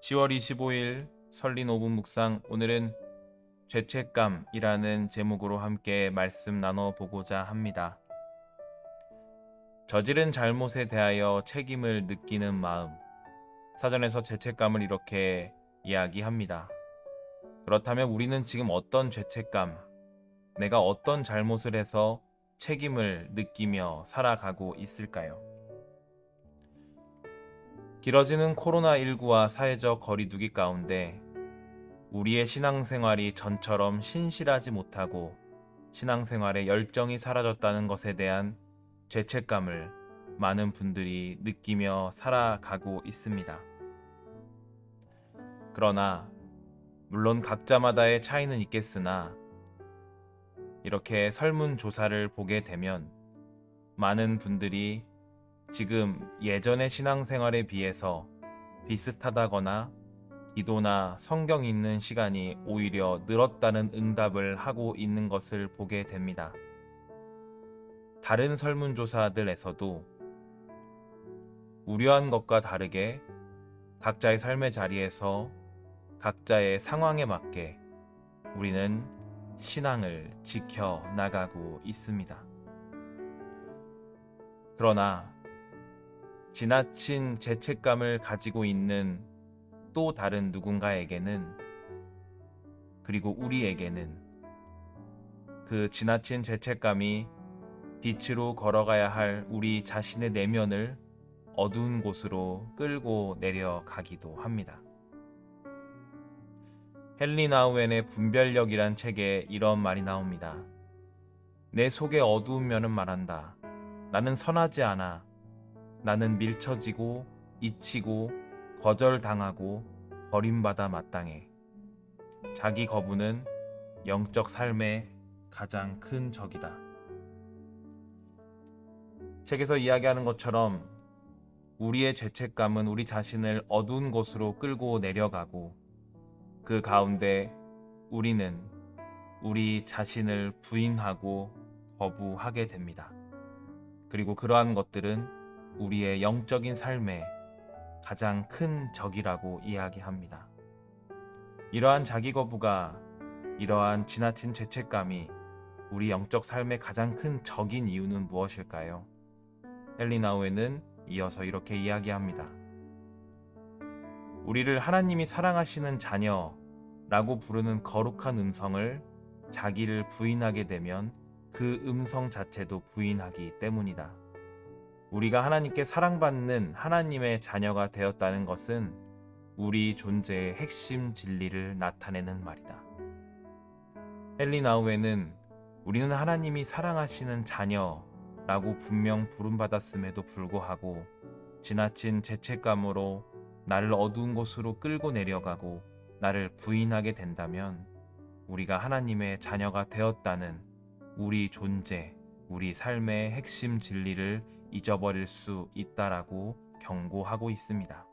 10월 25일 설린 5분 묵상. 오늘은 죄책감이라는 제목으로 함께 말씀 나눠보고자 합니다. 저지른 잘못에 대하여 책임을 느끼는 마음. 사전에서 죄책감을 이렇게 이야기합니다. 그렇다면 우리는 지금 어떤 죄책감, 내가 어떤 잘못을 해서 책임을 느끼며 살아가고 있을까요? 길어지는 코로나19와 사회적 거리두기 가운데 우리의 신앙생활이 전처럼 신실하지 못하고 신앙생활의 열정이 사라졌다는 것에 대한 죄책감을 많은 분들이 느끼며 살아가고 있습니다. 그러나 물론 각자마다의 차이는 있겠으나 이렇게 설문조사를 보게 되면 많은 분들이 지금 예전의 신앙생활에 비해서 비슷하다거나 기도나 성경 읽는 시간이 오히려 늘었다는 응답을 하고 있는 것을 보게 됩니다. 다른 설문조사들에서도 우려한 것과 다르게 각자의 삶의 자리에서 각자의 상황에 맞게 우리는 신앙을 지켜 나가고 있습니다. 그러나 지나친 죄책감을 가지고 있는 또 다른 누군가에게는, 그리고 우리에게는 그 지나친 죄책감이 빛으로 걸어가야 할 우리 자신의 내면을 어두운 곳으로 끌고 내려가기도 합니다. 헨리 나우엔의 분별력이란 책에 이런 말이 나옵니다. 내 속의 어두운 면은 말한다. 나는 선하지 않아. 나는 밀쳐지고 잊히고 거절당하고 버림받아 마땅해. 자기 거부는 영적 삶의 가장 큰 적이다. 책에서 이야기하는 것처럼 우리의 죄책감은 우리 자신을 어두운 곳으로 끌고 내려가고 그 가운데 우리는 우리 자신을 부인하고 거부하게 됩니다. 그리고 그러한 것들은 우리의 영적인 삶의 가장 큰 적이라고 이야기합니다. 이러한 자기 거부가, 이러한 지나친 죄책감이 우리 영적 삶의 가장 큰 적인 이유는 무엇일까요? 헨리 나우엔은 이어서 이렇게 이야기합니다. 우리를 하나님이 사랑하시는 자녀라고 부르는 거룩한 음성을 자기를 부인하게 되면 그 음성 자체도 부인하기 때문이다. 우리가 하나님께 사랑받는 하나님의 자녀가 되었다는 것은 우리 존재의 핵심 진리를 나타내는 말이다. 헨리 나우엔은 우리는 하나님이 사랑하시는 자녀라고 분명 부름받았음에도 불구하고 지나친 죄책감으로 나를 어두운 곳으로 끌고 내려가고 나를 부인하게 된다면 우리가 하나님의 자녀가 되었다는 우리 존재, 우리 삶의 핵심 진리를 잊어버릴 수 있다라고 경고하고 있습니다.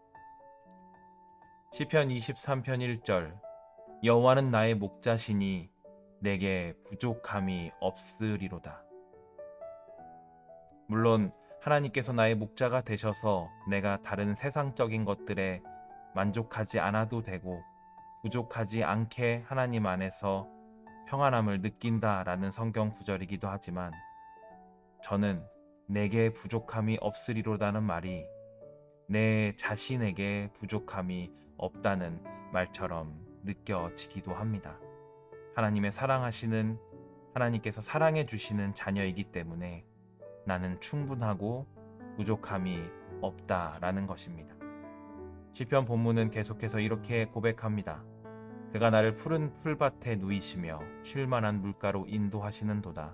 시편 23편 1절 여호와는 나의 목자시니 내게 부족함이 없으리로다. 물론 하나님께서 나의 목자가 되셔서 내가 다른 세상적인 것들에 만족하지 않아도 되고 부족하지 않게 하나님 안에서 평안함을 느낀다라는 성경 구절이기도 하지만 저는 내게 부족함이 없으리로다는 말이 내 자신에게 부족함이 없다는 말처럼 느껴지기도 합니다. 하나님의 사랑하시는, 하나님께서 사랑해 주시는 자녀이기 때문에 나는 충분하고 부족함이 없다라는 것입니다. 시편 본문은 계속해서 이렇게 고백합니다. 그가 나를 푸른 풀밭에 누이시며 쉴만한 물가로 인도하시는도다.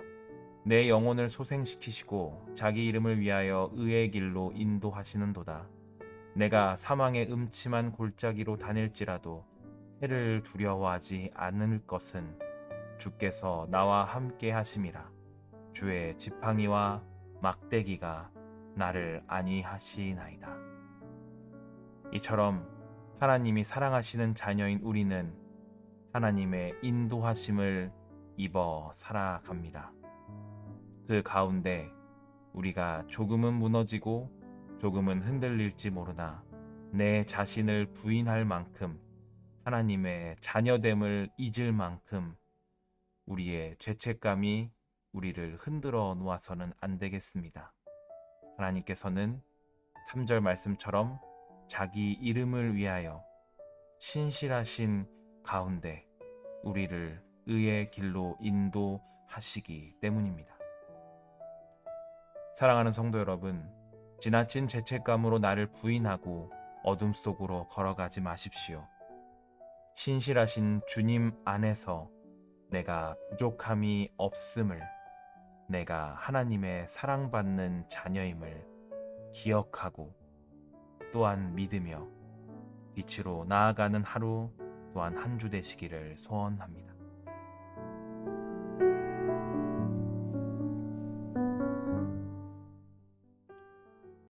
내 영혼을 소생시키시고 자기 이름을 위하여 의의 길로 인도하시는도다. 내가 사망의 음침한 골짜기로 다닐지라도 해를 두려워하지 않을 것은 주께서 나와 함께 하심이라. 주의 지팡이와 막대기가 나를 안위하시나이다. 이처럼 하나님이 사랑하시는 자녀인 우리는 하나님의 인도하심을 입어 살아갑니다. 그 가운데 우리가 조금은 무너지고 조금은 흔들릴지 모르나 내 자신을 부인할 만큼, 하나님의 자녀됨을 잊을 만큼 우리의 죄책감이 우리를 흔들어 놓아서는 안 되겠습니다. 하나님께서는 3절 말씀처럼 자기 이름을 위하여 신실하신 가운데 우리를 의의 길로 인도하시기 때문입니다. 사랑하는 성도 여러분, 지나친 죄책감으로 나를 부인하고 어둠 속으로 걸어가지 마십시오. 신실하신 주님 안에서 내가 부족함이 없음을, 내가 하나님의 사랑받는 자녀임을 기억하고 또한 믿으며 빛으로 나아가는 하루 또한 한 주 되시기를 소원합니다.